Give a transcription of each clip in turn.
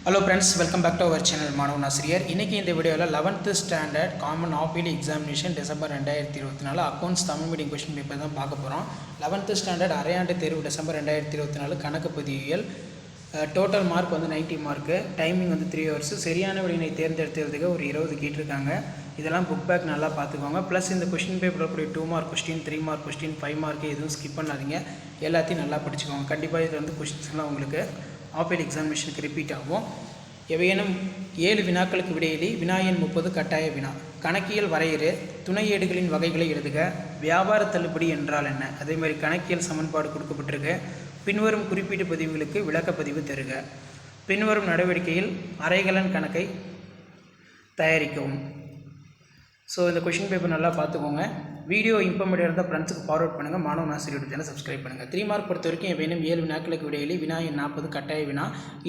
Hello friends, welcome back to our channel மாணவன் ஆசிரியர். இன்னைக்கு இந்த வீடியோவில் 11th standard common half yearly examination December 2024 accounts Tamil medium question paper தான் பார்க்க போகிறோம். 11th ஸ்டாண்டர்ட் அரையாண்டு தேர்வு டிசம்பர் 2024 கணக்கு பதிவியல். டோட்டல் மார்க் வந்து 90 மார்க்கு, டைமிங் வந்து 3 hours. சரியான விடையினை தேர்ந்தெடுத்ததுக்கு ஒரு 20 கேட்டிருக்காங்க. இதெல்லாம் புக் பேக் நல்லா பார்த்துக்கோங்க. ப்ளஸ் இந்த கொஸ்டின் பேப்பரில் கூடிய 2 mark question, 3 mark question, 5 mark எதுவும் ஸ்கிப் பண்ணாதீங்க. எல்லாத்தையும் நல்லா படிச்சுக்கோங்க. கண்டிப்பாக இதில் வந்து கொஸ்டின்ஸ்லாம் உங்களுக்கு ஆஃப் எக்ஸாமினேஷனுக்கு ரிப்பீட் ஆகும். எவையேனும் 7 வினாக்களுக்கு விடையிலி வினாயன் 30 கட்டாய வினா. கணக்கியல் வரையறு, துணை ஏடுகளின் வகைகளை எழுதுக, வியாபார தள்ளுபடி என்றால் என்ன, அதே மாதிரி கணக்கியல் சமன்பாடு கொடுக்கப்பட்டிருக்கு. பின்வரும் குறிப்பீட்டு பதிவுகளுக்கு விளக்கப்பதிவு தருக. பின்வரும் நடவடிக்கையில் அரைகலன் கணக்கை தயாரிக்கவும். ஸோ இந்த கொஷின் பேப்பர் நல்லா பார்த்துக்கோங்க. வீடியோ இம்பார்மெண்ட்டாக இருந்தால் ஃப்ரெண்ட்ஸுக்கு ஃபார்வர்ட் பண்ணுங்கள். மாணவன் ஆசிரியர் யூடியூப் சேனல் சப்ஸ்கிரைப் பண்ணுங்கள். 3 மார்க் பொறுத்த வரைக்கும் வேணும் 7 வினாக்களுக்கு விடையிலி வினாயன் 40 கட்டாய வினா.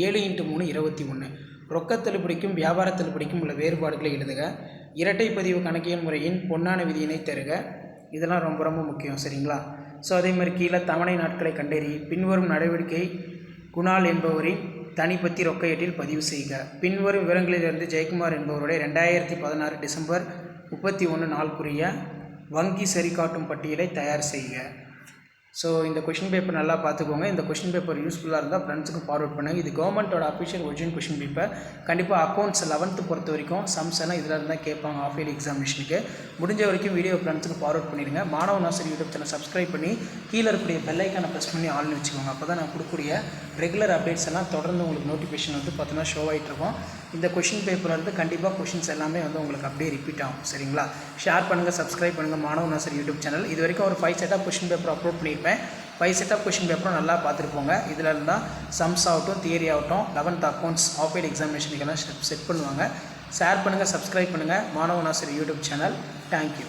7 × 3 21. ரொக்க தள்ளுபடிக்கும் வியாபார தள்ளுபடிக்கும் உள்ள வேறுபாடுகளை எழுதுக. இரட்டை பதிவு கணக்கியல் முறையின் பொன்னான விதியினை தருக. இதெல்லாம் ரொம்ப ரொம்ப முக்கியம், சரிங்களா? ஸோ அதே மாதிரி கீழே தவணை நாட்களை கண்டறி. பின்வரும் நடவடிக்கை குணால் என்பவரின் தனிப்பத்தி ரொக்க ஏட்டில் பதிவு செய்க. பின்வரும் விவரங்களிலிருந்து ஜெயக்குமார் என்பவருடைய 2016 டிசம்பர் 31 நாளுக்குரிய வங்கி சரிகாட்டும் பட்டியலை தயார் செய்க. ஸோ இந்த கொஷின் பேப்பர் நல்லா பார்த்துக்கோங்க. இந்த கொஷின் பேப்பர் யூஸ்ஃபுல்லாக இருந்தால் ஃப்ரெண்ட்ஸுக்கு ஃபார்வர்ட் பண்ணுங்கள். இது கவர்மெண்ட்டோட அஃபிஷியல் ஒரிஜினல் கொஷின் பேப்பர். கண்டிப்பாக அக்கௌண்ட்ஸ் 11th பொறுத்த வரைக்கும் சம்ஸ் எல்லாம் இதில் இருந்தால் கேட்பாங்க ஆஃப் இயர்லி எக்ஸாமினேஷனுக்கு. முடிஞ்ச வரைக்கும் வீடியோ ஃப்ரெண்ட்ஸுக்கு ஃபார்வர்ட் பண்ணிடுங்க. மாணவன் ஆசிரியர் யூடியூப் சேனல் சப்ஸ்கிரைப் பண்ணி கீழே இருக்கக்கூடிய பெல் ஐக்கானை ப்ரெஸ் பண்ணி ஆள்னு வச்சுக்கோங்க. அப்போ தான் நான் கொடுக்கக்கூடிய ரெகுலர் அப்டேட்ஸ் எல்லாம் தொடர்ந்து உங்களுக்கு நோட்டிஃபிகேஷன் வந்து பார்த்தோன்னா ஷோ ஆகிட்டு இருக்கும். இந்த கொஷின் பேப்பரில் இருந்து கண்டிப்பாக கொஷின்ஸ் எல்லாமே வந்து உங்களுக்கு அப்படியே ரிப்பீட் ஆகும், சரிங்களா? ஷேர் பண்ணுங்கள், சப்ஸ்கிரைப் பண்ணுங்கள் மாணவன் ஆசிரியர் யூடியூப் சேனல். இது வரைக்கும் ஒரு 5 set of question paper upload பண்ணியிருப்பேன். 5 செட் ஆஃப் கொஷின் பேப்பரும் நல்லா பார்த்துருப்போங்க. இதில் இருந்தால் சம்ஸ் ஆகட்டும், தியரி ஆகட்டும், 11th அக்கௌண்ட்ஸ் ஆஃப் இயர்லி எக்ஸாமினேஷனுக்கெல்லாம் செட் பண்ணுவாங்க. ஷேர் பண்ணுங்கள், சப்ஸ்கிரைப் பண்ணுங்கள் மாணவன் ஆசிரியர் யூடியூப் சேனல். தேங்க்யூ.